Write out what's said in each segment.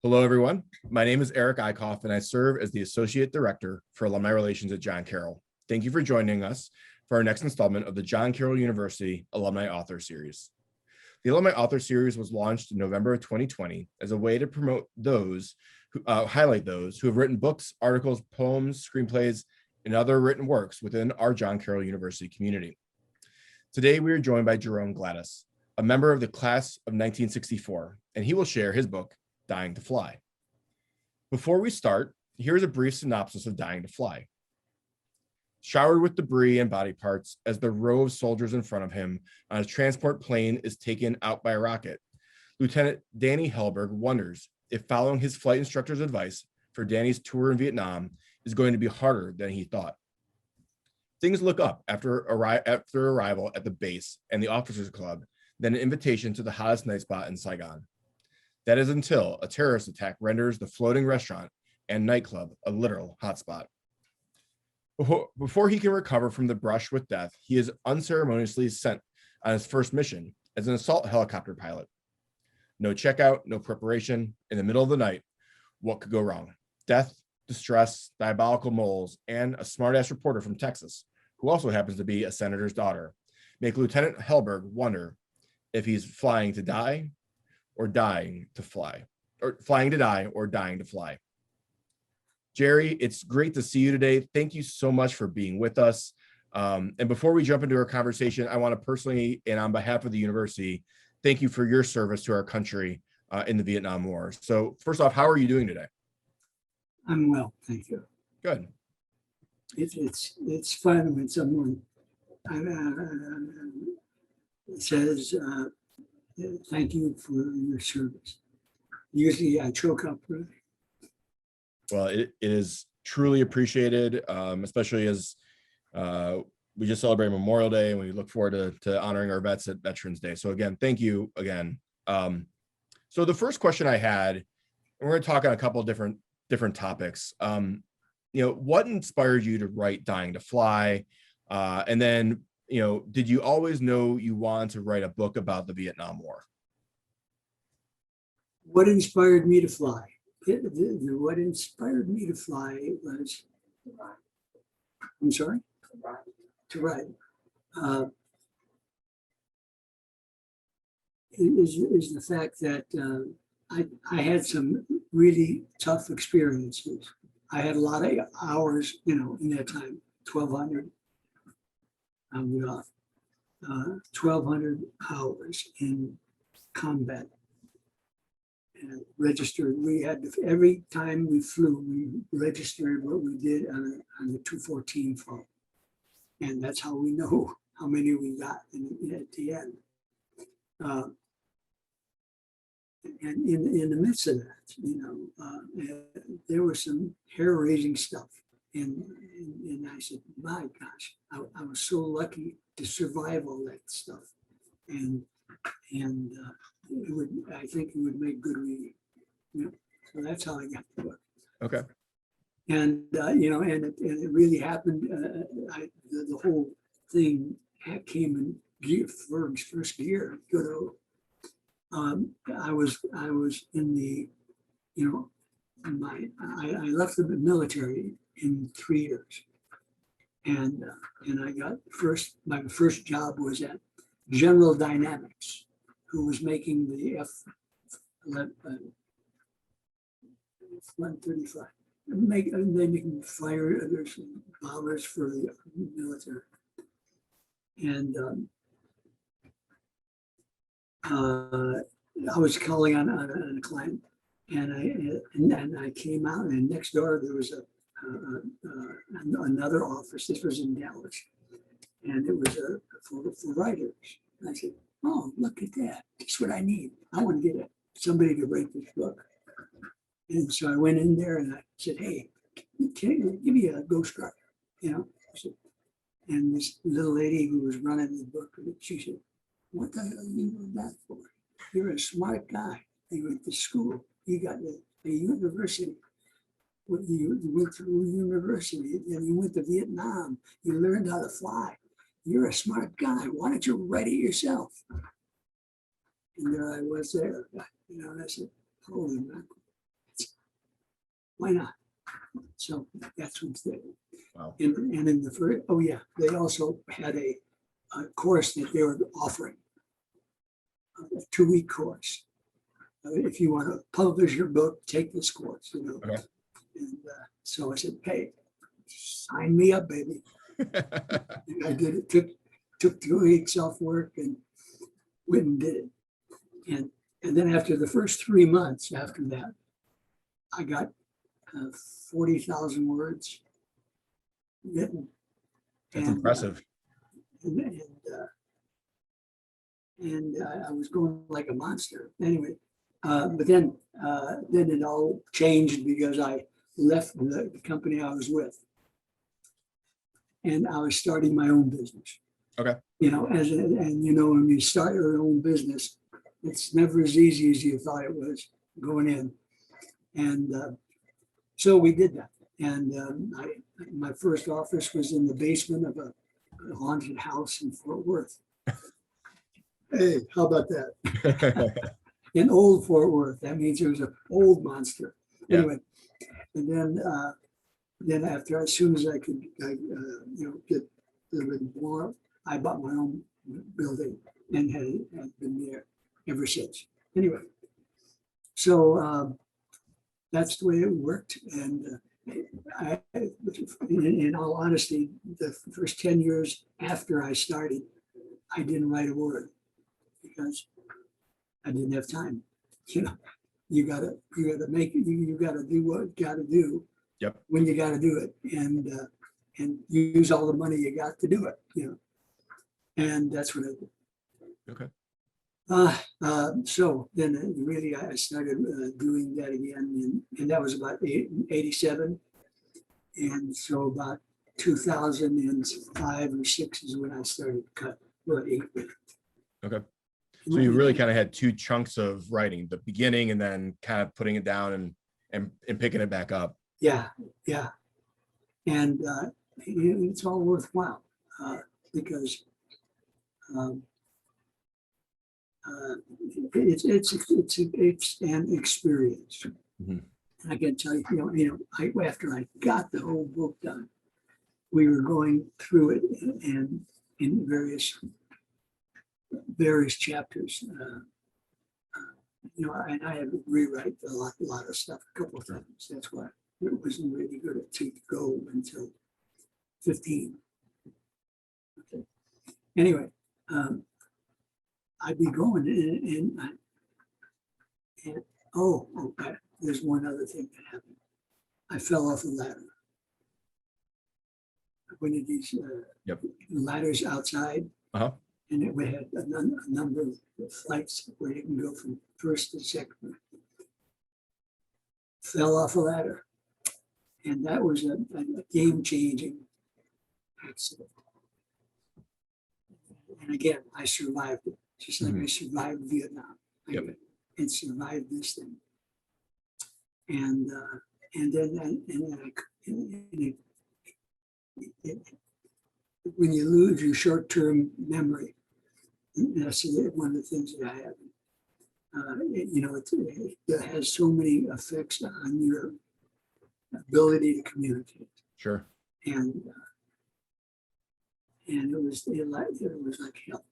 Hello, everyone. My name is Eric Eichhoff, and I serve as the Associate Director for Alumni Relations at John Carroll. Thank you for joining us for our next installment of the John Carroll University Alumni Author Series. The Alumni Author Series was launched in November of 2020 as a way to promote those who highlight those who have written books, articles, poems, screenplays, and other written works within our John Carroll University community. Today, we are joined by Jerome Gladysz, a member of the class of 1964, and he will share his book, Dying to Fly. Before we start, here's a brief synopsis of Dying to Fly. Showered with debris and body parts as the row of soldiers in front of him on a transport plane is taken out by a rocket, Lieutenant Danny Hellberg wonders if following his flight instructor's advice for Danny's tour in Vietnam is going to be harder than he thought. Things look up after arrival at the base and the officers club, then an invitation to the hottest night spot in Saigon. That is until a terrorist attack renders the floating restaurant and nightclub a literal hotspot. Before he can recover from the brush with death, he is unceremoniously sent on his first mission as an assault helicopter pilot. No checkout, no preparation. In the middle of the night, what could go wrong? Death, distress, diabolical moles, and a smartass reporter from Texas, who also happens to be a senator's daughter, make Lieutenant Hellberg wonder if he's flying to die or dying to fly, or flying to die or dying to fly. Jerry, it's great to see you today. Thank you so much for being with us. And before we jump into our conversation, I want to personally, and on behalf of the university, thank you for your service to our country in the Vietnam War. So first off, how are you doing today? I'm well, thank you. Good. It's fun when someone says, thank you for your service. Usually I choke up really. Well, it is truly appreciated, especially as we just celebrated Memorial Day and we look forward to honoring our vets at Veterans Day. So again, thank you again. So the first question I had, and we're going to talk on a couple of different topics. What inspired you to write Dying to Fly? And then, did you always know you wanted to write a book about the Vietnam War? What inspired me to fly? What inspired me to fly was, I'm sorry? To write. Is the fact that I had some really tough experiences. I had a lot of hours, in that time, 1,200. I'm off. 1,200 hours in combat. And registered. We had every time we flew, we registered what we did on the 214 phone, and that's how we know how many we got at the end. And in the midst of that, there was some hair-raising stuff, and I said, my gosh, I was so lucky to survive all that stuff, and I think it would make good reading. So that's how I got the book. Okay. And and it really happened. The whole thing came in first gear. I was in the, I left the military in 3 years, and I got my first job was at General Dynamics, who was making the F-135. They making fighters and bombers for the military. And I was calling on a client, and I came out, and next door there was another office. This was in Dallas, and it was for writers. And I said, oh, look at that. That's what I need. I want to get somebody to write this book. And so I went in there and I said, hey, can you give me a ghostwriter? And this little lady who was running the book, she said, what the hell are you doing that for? You're a smart guy. You went to school. You got the university. You went through university and you went to Vietnam. You learned how to fly. You're a smart guy. Why don't you write it yourself? And there I was there, and I said, holy mackerel. why not? So that's what's there. Wow. And in the first, oh yeah, they also had a course that they were offering, a 2-week course. If you want to publish your book, take this course, you know. Okay. And so I said, hey, sign me up, baby. And I did it. Took 2 weeks off work and went and did it. And then after the first 3 months after that, I got 40,000 words written. That's impressive. I was going like a monster. Anyway, but then it all changed because I left the company I was with, and I was starting my own business. Okay. You know, and you know, when you start your own business, it's never as easy as you thought it was going in. And so we did that. And my first office was in the basement of a haunted house in Fort Worth. Hey, how about that? In old Fort Worth. That means it was an old monster. Yeah. Anyway, and then after, as soon as I could, get a little bit more, I bought my own building and had been there ever since. Anyway, so that's the way it worked. And in all honesty, the first 10 years after I started, I didn't write a word because I didn't have time. You know, you gotta make it. You gotta do what you gotta do. Yep. When you gotta do it, and use all the money you got to do it. You know, and that's what I did. Okay. So then really I started doing that again, and that was about 87. And so about 2005 or 6 is when I started cut. Well, 8. Okay. So you really kind of had 2 chunks of writing, the beginning and then kind of putting it down and picking it back up. Yeah. Yeah. And it's all worthwhile because it's an experience. Mm-hmm. I can tell you, after I got the whole book done, we were going through it and in various chapters. And I had to rewrite a lot of stuff a couple of times. That's why it wasn't really good to go until 15. Okay. Anyway, I'd be going and there's one other thing that happened. I fell off a ladder. One of these ladders outside. Uh-huh. And we had a number of flights where you can go from first to second. Fell off a ladder. And that was a game-changing accident. And again, I survived it, just like I survived Vietnam. And survived this thing. And when you lose your short-term memory, that's one of the things that I have. It has so many effects on your ability to communicate. Sure. And it was like hell.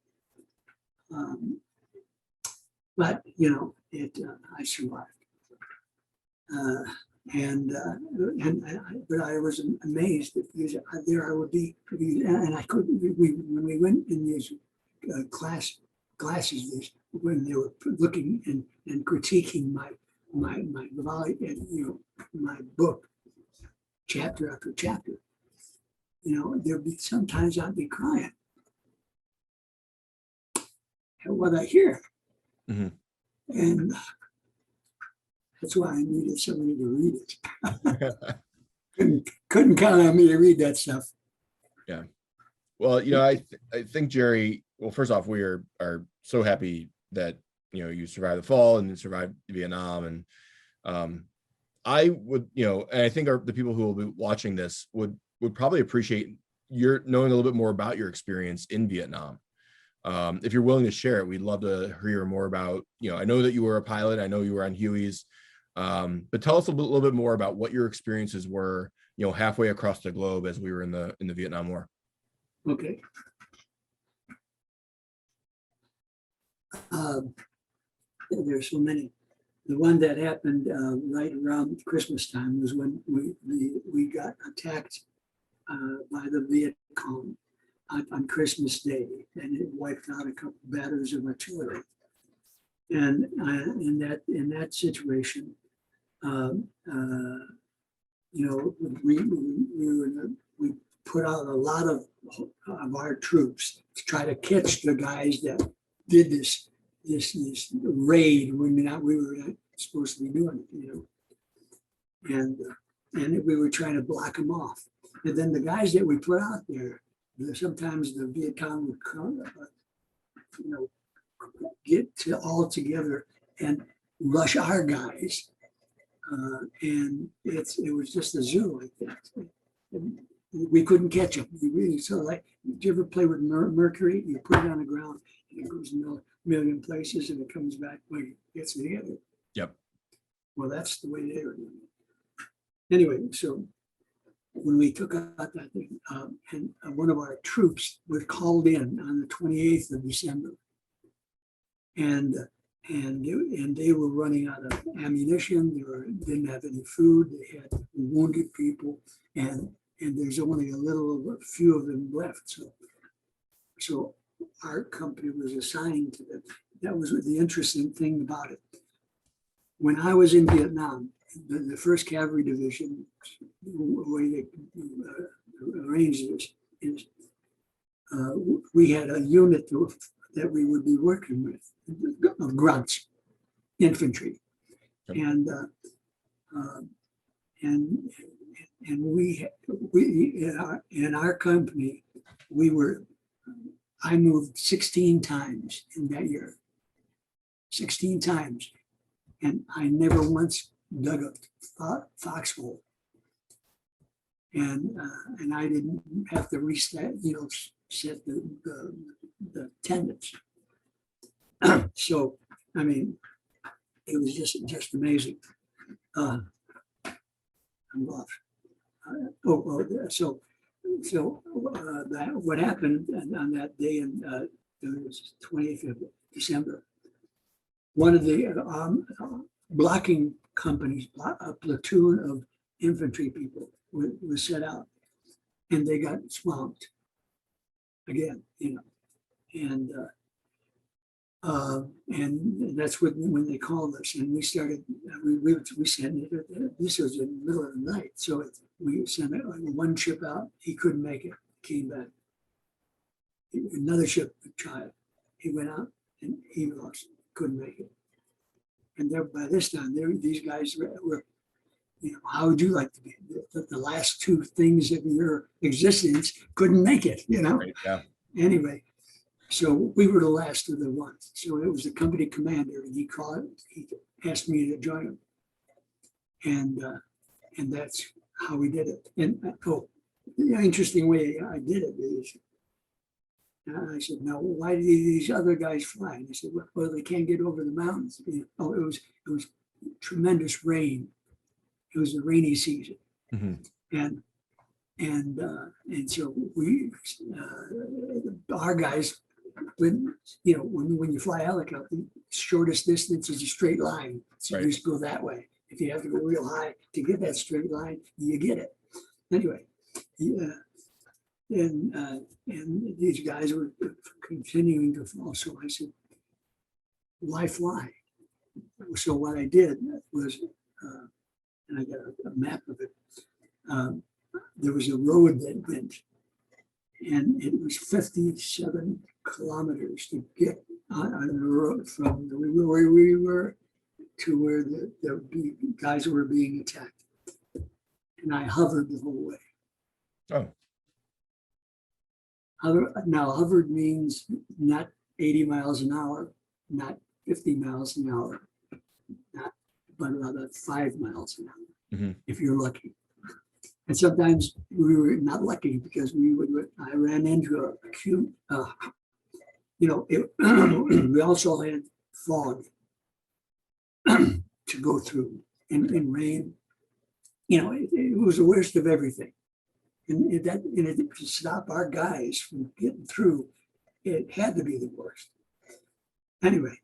But I survived. But I was amazed because there I would be, and I couldn't. When we went in these classes, when they were looking and critiquing my volume, my book, chapter after chapter, there'd be sometimes I'd be crying at what I hear, and that's why I needed somebody to read it. couldn't count on me to read that stuff. Yeah. Well, I think, Jerry, well, first off, we are so happy that, you survived the fall and survived Vietnam. And I would, and I think the people who will be watching this would probably appreciate your knowing a little bit more about your experience in Vietnam. If you're willing to share it, we'd love to hear more about, I know that you were a pilot. I know you were on Huey's. But tell us a little bit more about what your experiences were, halfway across the globe as we were in the Vietnam War. Okay. There's so many. The one that happened right around Christmas time was when we got attacked by the Viet Cong on Christmas Day, and it wiped out a couple batteries of artillery. And in that situation, we put out a lot of our troops to try to catch the guys that did this raid when we were not supposed to be doing it, and we were trying to block them off. And then the guys that we put out there, sometimes the Viet Cong would come, get all together and rush our guys, and it was just a zoo like that. And we couldn't catch them. We really did you ever play with mercury? You put it on the ground and it goes a million places and it comes back when it gets together. Yep. Well, that's the way they were doing it. Anyway, so when we took out that thing, and one of our troops was called in on the 28th of December, and they were running out of ammunition. They didn't have any food. They had wounded people, and there's only a few of them left. So our company was assigned to them. That was the interesting thing about it. When I was in Vietnam, the 1st Cavalry Division, the way they arranged this is we had a unit that we would be working with, of grunts, infantry, and we in our company I moved 16 times in that year, 16 times, and I never once dug a foxhole, and I didn't have to reset, set the tendons. So, I mean, it was just amazing. I'm lost. What happened on that day in the 20th of December, one of the blocking companies, a platoon of infantry people was set out, and they got swamped again, and that's when they called us, and we started. We sent it. This was in the middle of the night, so we sent one ship out. He couldn't make it. Came back. Another ship tried. He went out and he lost. Couldn't make it. And by this time, these guys were, how would you like to be? The last two things of your existence couldn't make it. Right, yeah. Anyway. So we were the last of the ones. So it was the company commander, and he asked me to join him, and that's how we did it. And the interesting way I did it is, I said, "Now, why do these other guys fly?" And they said, "Well, they can't get over the mountains." It was tremendous rain. It was the rainy season, and so our guys. When you fly a helicopter, shortest distance is a straight line. So you just go that way. If you have to go real high to get that straight line, you get it. Anyway, and these guys were continuing to fall. So I said, why fly? So what I did was, and I got a map of it, there was a road that went, and it was 57 kilometers to get on the road from where we were to where the guys were being attacked. And I hovered the whole way. Oh. Now, hovered means not 80 miles an hour, not 50 miles an hour, but about 5 miles an hour, if you're lucky. And sometimes we were not lucky because I ran into a acute, we also had fog to go through. and rain. You know, it was the worst of everything. And to stop our guys from getting through, it had to be the worst. Anyway,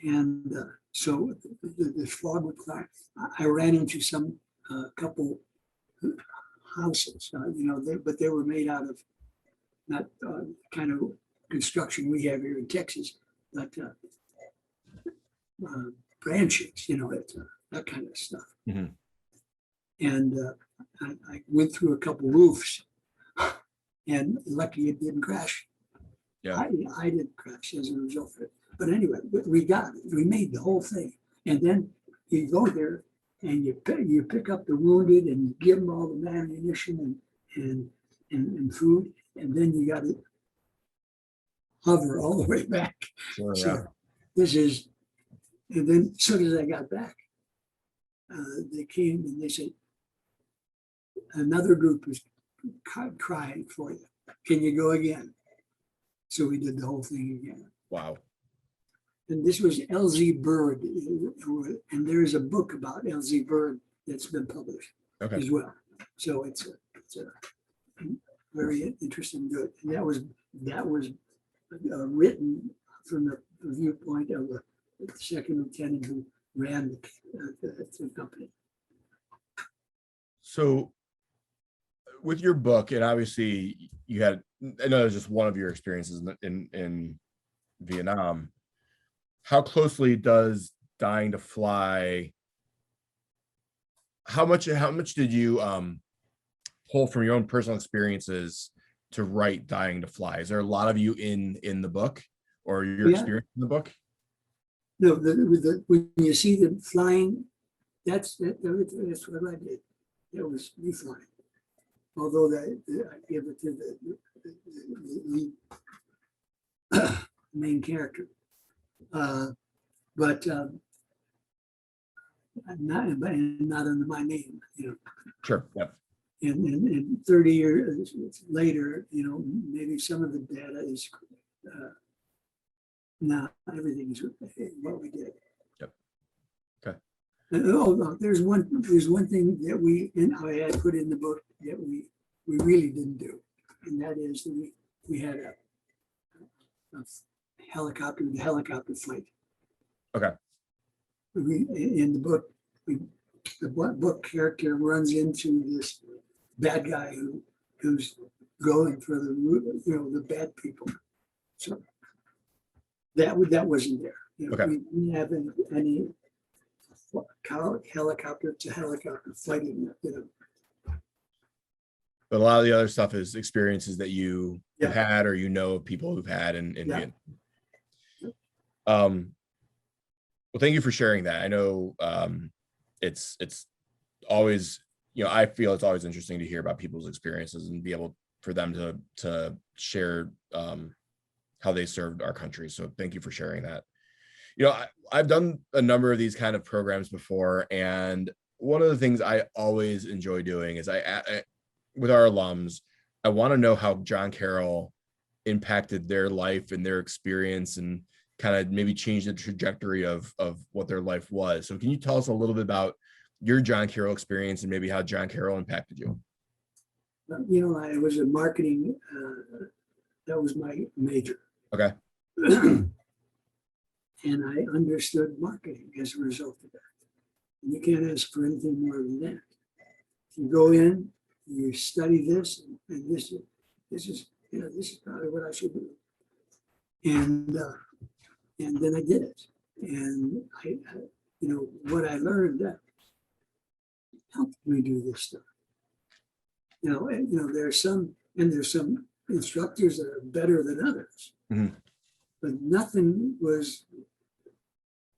and so the fog would clear. I ran into some couple houses, you know, but they were made out of not kind of construction we have here in Texas, but branches, you know, that kind of stuff. Mhm. And I went through a couple roofs, and lucky it didn't crash. Yeah. I didn't crash as a result of it. But anyway, we made the whole thing. And then you go there and you pick up the wounded and you give them all the ammunition and food. And then you got to hover all the way back. Sure, So yeah. this is, and then as soon as I got back, they came and they said, another group is crying for you. Can you go again? So we did the whole thing again. Wow. And this was L.Z. Bird. And there's a book about L.Z. Bird that's been published Okay. as well. So it's a very interesting book. And that was written from the viewpoint of the second lieutenant who ran the company. So with your book, and obviously you had, I know it was just one of your experiences in Vietnam. How closely does Dying to Fly, how much did you pull from your own personal experiences to write Dying to Fly? Is there a lot of you in the book, or your experience in the book? No, when you see them flying, that's what I did. That was me flying. Although I give it to the main character. But not under my name, you know. Sure. Yep. And 30 years later, you know, maybe some of the data is not everything is what we did. Yep. Okay. Oh no, there's one thing that I had put in the book that we really didn't do, and that is that we had a helicopter fight. Okay. In the book, the book character runs into this bad guy who's going for the bad people. So that wasn't there. You know, Okay. We didn't have any helicopter to helicopter fighting. You know. But a lot of the other stuff is experiences that you have Yeah. had, or you know of people who've had in Yeah. Vietnam. Well, thank you for sharing that. I know it's always, you know, I feel it's always interesting to hear about people's experiences and be able for them to share how they served our country. So thank you for sharing that. You know, I've done a number of these kind of programs before, and one of the things I always enjoy doing is I with our alums, I want to know how John Carroll impacted their life and their experience, and kind of maybe change the trajectory of what their life was. So can you tell us a little bit about your John Carroll experience and maybe how John Carroll impacted you? You know, I was in marketing. That was my major. Okay. And I understood marketing as a result of that. And you can't ask for anything more than that. You go in, you study this, and this is probably what I should do. And then I did it. And I what I learned that helped me do this stuff. There's some instructors that are better than others, Mhm. but nothing was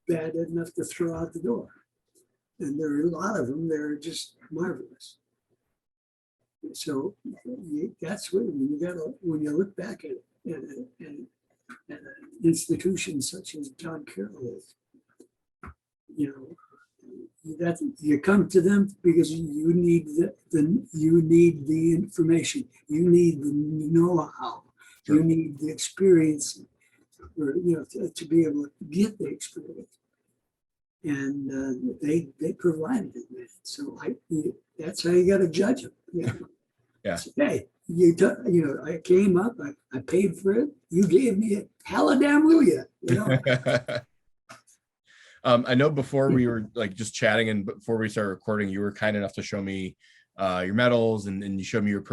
bad enough to throw out the door. And there are a lot of them that are just marvelous. So that's when you look back at an institution such as John Carroll is, that you come to them because you need the information, you need the know-how, Sure. you need the experience, or to be able to get the experience. and they provided it, man. So that's how you got to judge them. You know? Yeah. So, hey, I came up, I paid for it. You gave me it. Hallelujah. You know. I know before we were like just chatting and before we started recording, you were kind enough to show me your medals and you showed me your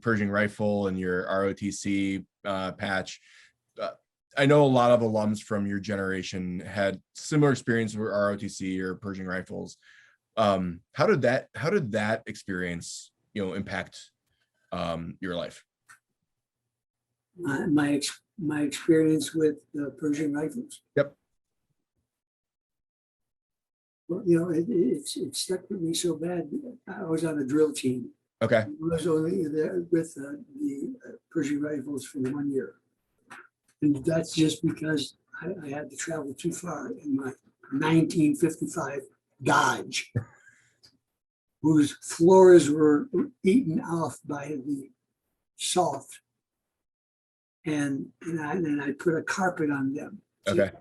Pershing rifle and your ROTC patch. I know a lot of alums from your generation had similar experience with ROTC or Pershing rifles. How did that experience, impact your life? My experience with the Pershing rifles. Yep. Well, it stuck with me so bad. I was on a drill team. Okay. I was only there with the Pershing rifles for 1 year. And that's just because I had to travel too far in my 1955 Dodge, whose floors were eaten off by the salt. And I put a carpet on them to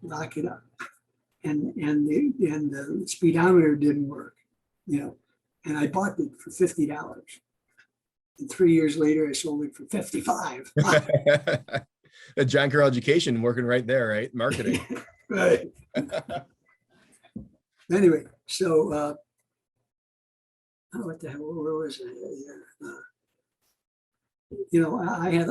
lock it up. And the speedometer didn't work, and I bought it for $50. And 3 years later, I sold it for $55. The John Carroll education working right there, right? Marketing. Right. Anyway, so what the hell? Where was I? I had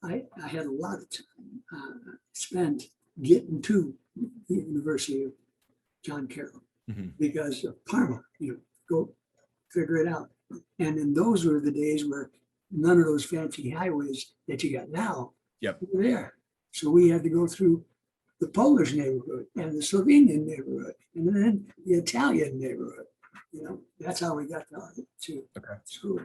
I had a lot of time spent getting to the University of John Carroll because of Parma. Go figure it out. And then those were the days where none of those fancy highways that you got now were there. So we had to go through the Polish neighborhood and the Slovenian neighborhood and then the Italian neighborhood. That's how we got to school.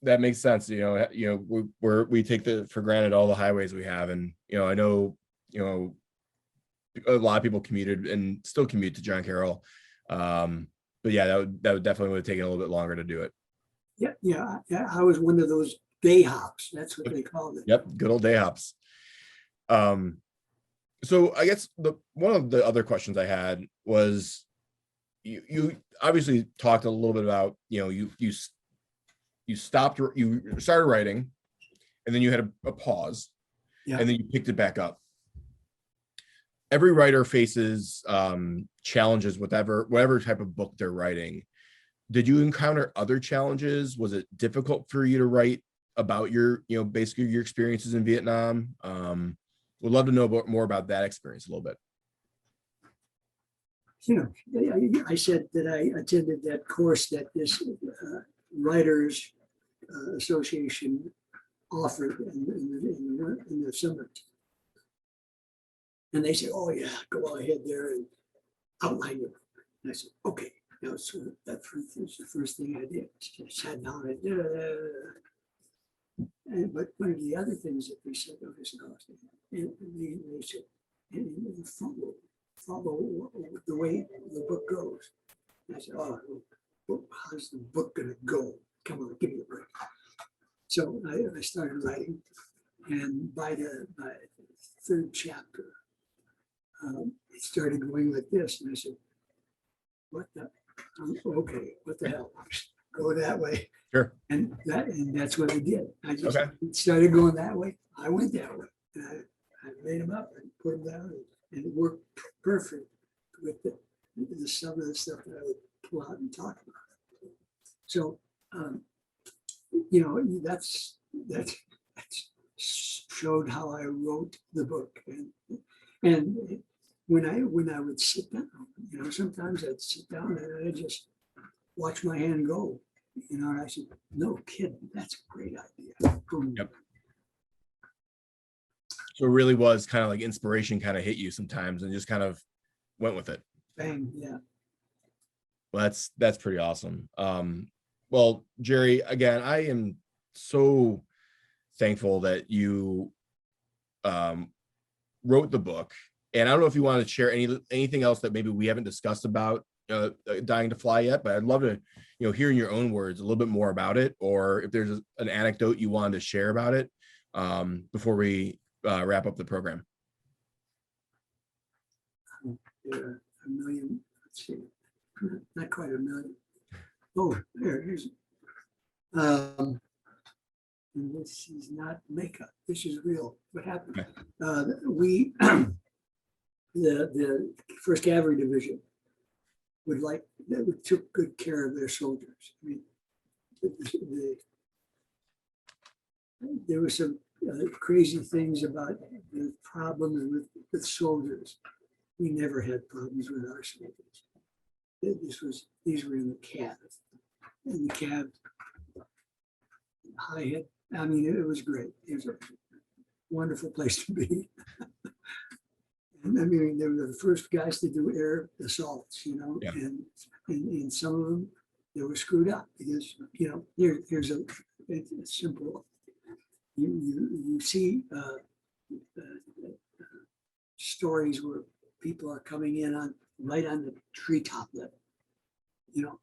That makes sense. We take for granted all the highways we have, and I know a lot of people commuted and still commute to John Carroll, but yeah, that would definitely would have taken a little bit longer to do it. Yeah. I was one of those day hops. That's what they called it. Yep, good old day hops. So I guess one of the other questions I had was, you obviously talked a little bit about you started writing, and then you had a pause, and then you picked it back up. Every writer faces challenges, whatever type of book they're writing. Did you encounter other challenges? Was it difficult for you to write about your, basically your experiences in Vietnam? Would love to know more about that experience a little bit. I said that I attended that course that this Writers Association offered in the summer. And they said, "Oh yeah, go ahead there and outline your." And I said, "Okay." So that was the first thing I did. I sat down and did it. But one of the other things that they said, they said, follow the way the book goes. And I said, "Oh, how's the book gonna go? Come on, give me a break." So I started writing, and by the third chapter, it started going like this, and I said, "What the? Okay, what the hell? Go that way." Sure. And that's what I did. I just started going that way. I went that way, and I made them up and put them down, and it worked perfect with some of the stuff that I would pull out and talk about. So, that's showed how I wrote the book, and when I would sit down, sometimes I'd sit down and I'd just watch my hand go, and I said, "No kidding, that's a great idea." Boom. Yep. So it really was kind of like inspiration kind of hit you sometimes and just kind of went with it. Bang, yeah. Well, that's pretty awesome. Well, Jerry, again, I am so thankful that you wrote the book. And I don't know if you want to share anything else that maybe we haven't discussed about Dying to Fly yet, but I'd love to, hear in your own words a little bit more about it, or if there's an anecdote you wanted to share about it before we wrap up the program. a million, let's see, not quite a million. Oh, here's. And this is not makeup. This is real. What happened? We, the First Cavalry Division took good care of their soldiers. I mean, there were some crazy things about the problems with soldiers. We never had problems with our soldiers. These were in the cab. In the cab, I mean, it was great. It was a wonderful place to be. And I mean, they were the first guys to do air assaults, you know, Yeah. and some of them, they were screwed up because, you know, here's a simple, you see stories where people are coming in right on the treetop level, you know.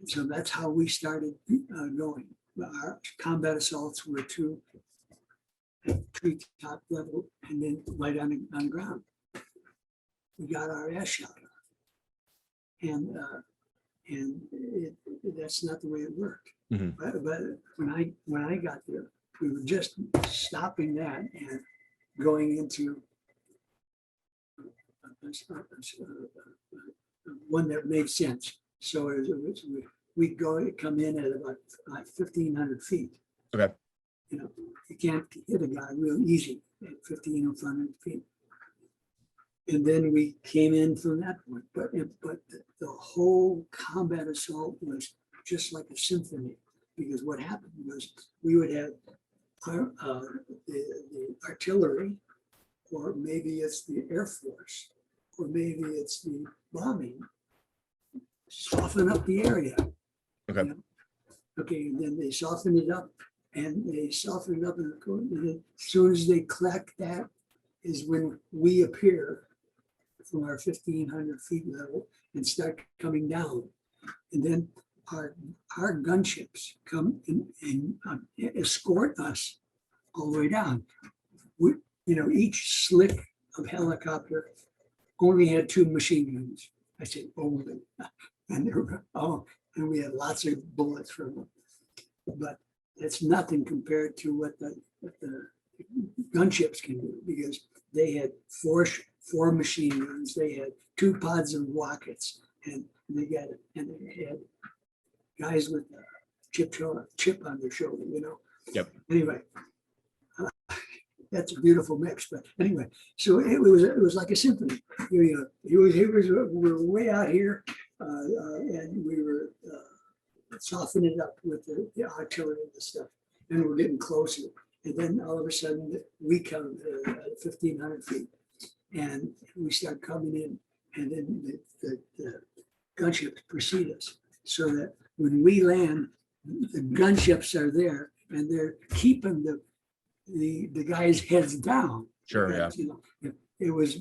So that's how we started going. Our combat assaults were to treetop level and then right on the ground. We got our ass shot off. And that's not the way it worked. Mhm. But when I got there, we were just stopping that and going into one that made sense. So we'd come in at about 1,500 feet. Okay. You know, you can't hit a guy real easy at 1,500 feet. And then we came in from that point, but the whole combat assault was just like a symphony, because what happened was we would have the artillery, or maybe it's the Air Force, or maybe it's the bombing, soften up the area. Okay. You know? Okay, and then they softened it up, and as soon as they collect that is when we appear from our 1,500 feet level and start coming down. And then our gunships come and escort us all the way down. Each slick of helicopter only had 2 machine guns. I say only, and and we had lots of bullets from them. But that's nothing compared to what the gunships can do, because they had four machine guns, they had 2 pods of rockets, and they had guys with a chip on their shoulder, you know. Yep. Anyway, that's a beautiful mix. But anyway, so it was like a symphony. We were way out here, and we were softening it up with the artillery and the stuff, and we're getting closer. And then all of a sudden, we come at 1,500 feet, and we start coming in, and then the gunships precede us, so that when we land, the gunships are there, and they're keeping the guys' heads down. Sure, yeah. You know, it was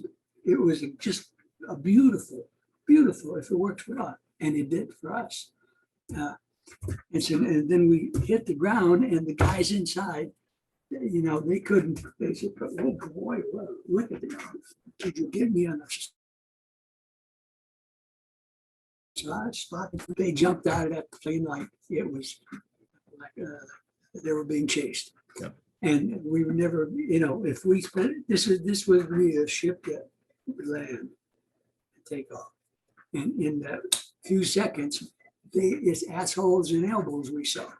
just a beautiful, if it worked for us, and it did for us. And then we hit the ground, and the guys inside, you know, they couldn't. They said, "Oh boy, well, look at this! Could you get me on a spot?" They jumped out of that plane like it was like they were being chased. Yeah. And we were never, you know, if we spent this would be a ship that would land and take off, and in that few seconds, it's assholes and elbows we saw.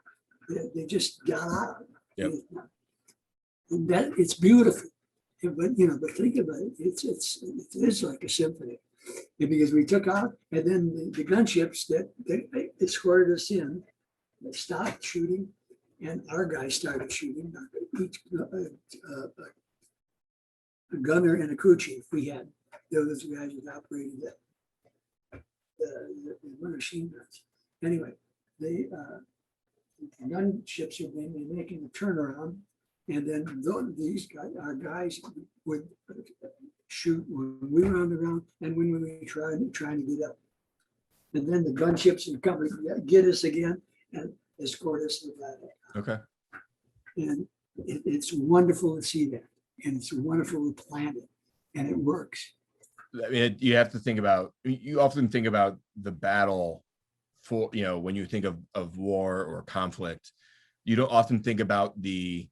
They just got out. Yep. And that it's beautiful, but you know, but think about it. It is like a symphony, and because we took out, and then the gunships that they escorted us in, they stopped shooting, and our guys started shooting. Each a gunner and a crew chief we had. Those guys that operated the machine guns. Anyway, the gunships have been making a turnaround. And then these guys, our guys would shoot when we were on the ground and when we were trying to get up. And then the gunships would come and get us again and escort us to that. Okay. And it's wonderful to see that. And it's wonderful to plan it. And it works. I mean, you have to think about, you often think about the battle for, when you think of war or conflict, you don't often think about the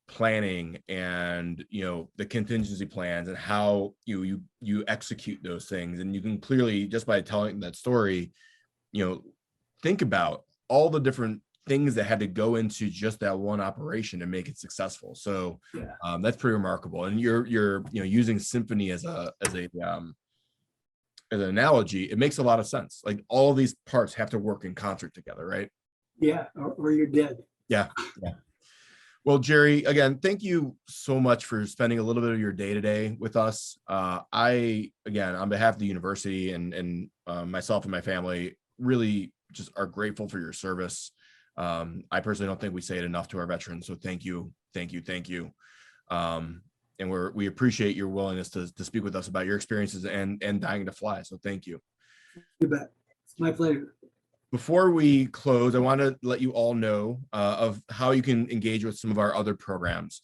planning and, the contingency plans and how you execute those things. And you can clearly, just by telling that story, think about all the different things that had to go into just that one operation to make it successful. So Yeah. that's pretty remarkable. And you're using symphony as an analogy. It makes a lot of sense. Like all of these parts have to work in concert together, right? Yeah, or you're dead. Yeah. Well, Jerry, again, thank you so much for spending a little bit of your day today with us. Again, on behalf of the university and myself and my family, really just are grateful for your service. I personally don't think we say it enough to our veterans. So thank you. And we appreciate your willingness to speak with us about your experiences and dying to fly. So thank you. You bet. It's my pleasure. Before we close, I want to let you all know of how you can engage with some of our other programs.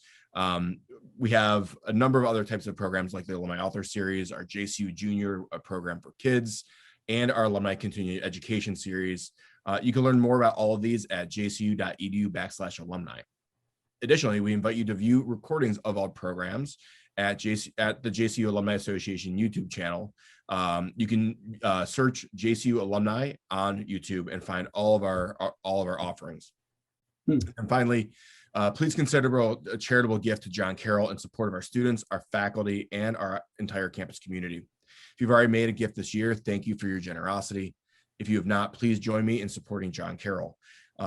We have a number of other types of programs like the Alumni Author Series, our JCU Junior program for kids, and our Alumni Continuing Education Series. You can learn more about all of these at jcu.edu/alumni. Additionally, we invite you to view recordings of all programs at the JCU Alumni Association YouTube channel. You can search JCU Alumni on YouTube and find all of our offerings. And finally, please consider a charitable gift to John Carroll in support of our students, our faculty, and our entire campus community. If you've already made a gift this year, thank you for your generosity. If you have not, please join me in supporting John Carroll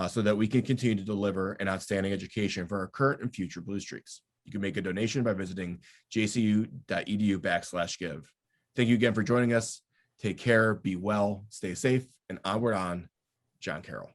so that we can continue to deliver an outstanding education for our current and future Blue Streaks. You can make a donation by visiting jcu.edu/give. Thank you again for joining us. Take care, be well, stay safe, and onward on, John Carroll.